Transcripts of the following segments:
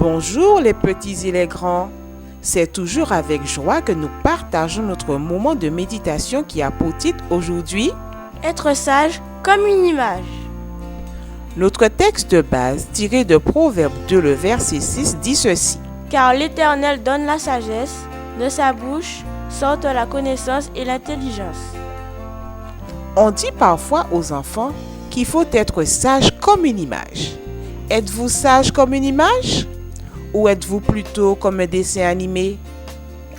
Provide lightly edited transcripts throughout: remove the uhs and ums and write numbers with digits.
Bonjour les petits et les grands. C'est toujours avec joie que nous partageons notre moment de méditation qui a pour titre aujourd'hui Être sage comme une image. Notre texte de base tiré de Proverbe 2, le verset 6 dit ceci. Car l'Éternel donne la sagesse, de sa bouche sortent la connaissance et l'intelligence. On dit parfois aux enfants qu'il faut être sage comme une image. Êtes-vous sage comme une image? Ou êtes-vous plutôt comme un dessin animé?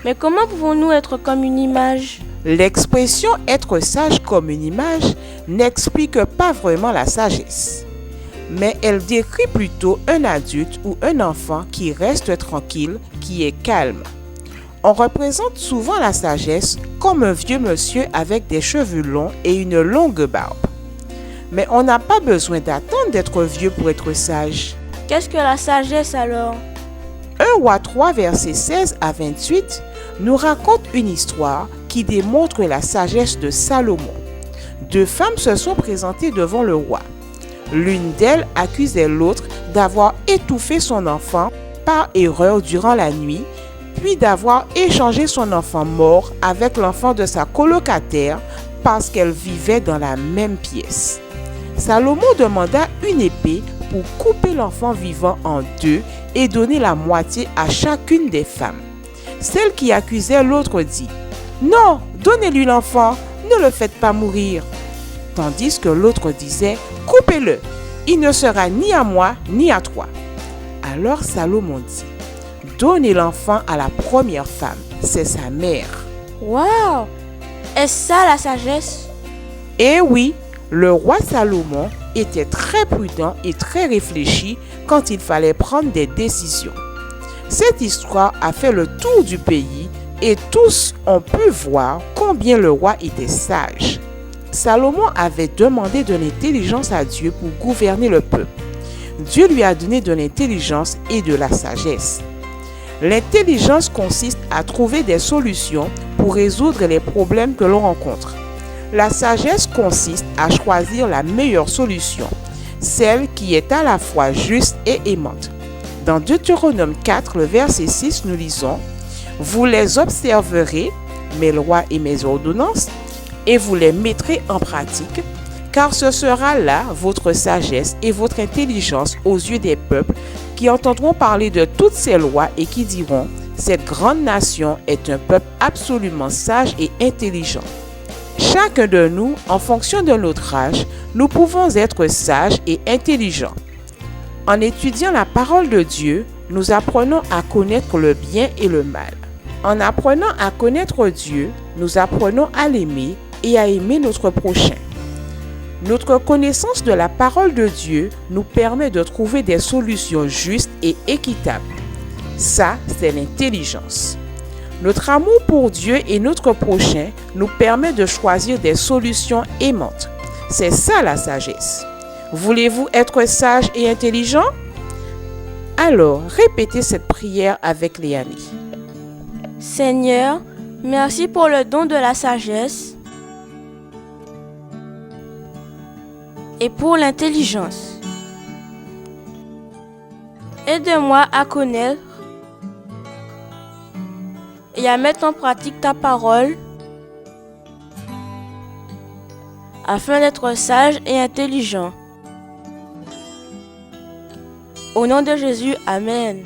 Mais comment pouvons-nous être comme une image? L'expression être sage comme une image n'explique pas vraiment la sagesse, mais elle décrit plutôt un adulte ou un enfant qui reste tranquille, qui est calme. On représente souvent la sagesse comme un vieux monsieur avec des cheveux longs et une longue barbe. Mais on n'a pas besoin d'attendre d'être vieux pour être sage. Qu'est-ce que la sagesse alors? 1 Roi 3, versets 16 à 28, nous raconte une histoire qui démontre la sagesse de Salomon. Deux femmes se sont présentées devant le roi. L'une d'elles accusait l'autre d'avoir étouffé son enfant par erreur durant la nuit, puis d'avoir échangé son enfant mort avec l'enfant de sa colocataire parce qu'elles vivaient dans la même pièce. Salomon demanda une épée pour couper l'enfant vivant en deux et donner la moitié à chacune des femmes. Celle qui accusait l'autre dit « Non, donnez-lui l'enfant, ne le faites pas mourir. » Tandis que l'autre disait « Coupez-le, il ne sera ni à moi ni à toi. » Alors Salomon dit « Donnez l'enfant à la première femme, c'est sa mère. » Waouh! Est-ce ça la sagesse? Eh oui, le roi Salomon était très prudent et très réfléchi quand il fallait prendre des décisions. Cette histoire a fait le tour du pays et tous ont pu voir combien le roi était sage. Salomon avait demandé de l'intelligence à Dieu pour gouverner le peuple. Dieu lui a donné de l'intelligence et de la sagesse. L'intelligence consiste à trouver des solutions pour résoudre les problèmes que l'on rencontre. La sagesse consiste à choisir la meilleure solution, celle qui est à la fois juste et aimante. Dans Deutéronome 4, le verset 6, nous lisons « Vous les observerez, mes lois et mes ordonnances, et vous les mettrez en pratique, car ce sera là votre sagesse et votre intelligence aux yeux des peuples qui entendront parler de toutes ces lois et qui diront « Cette grande nation est un peuple absolument sage et intelligent. » Chacun de nous, en fonction de notre âge, nous pouvons être sages et intelligents. En étudiant la parole de Dieu, nous apprenons à connaître le bien et le mal. En apprenant à connaître Dieu, nous apprenons à l'aimer et à aimer notre prochain. Notre connaissance de la parole de Dieu nous permet de trouver des solutions justes et équitables. Ça, c'est l'intelligence. Notre amour pour Dieu et notre prochain nous permet de choisir des solutions aimantes. C'est ça la sagesse. Voulez-vous être sage et intelligent? Alors, répétez cette prière avec Léanie. Seigneur, merci pour le don de la sagesse et pour l'intelligence. Aide-moi à connaître et à mettre en pratique ta parole afin d'être sage et intelligent. Au nom de Jésus, Amen.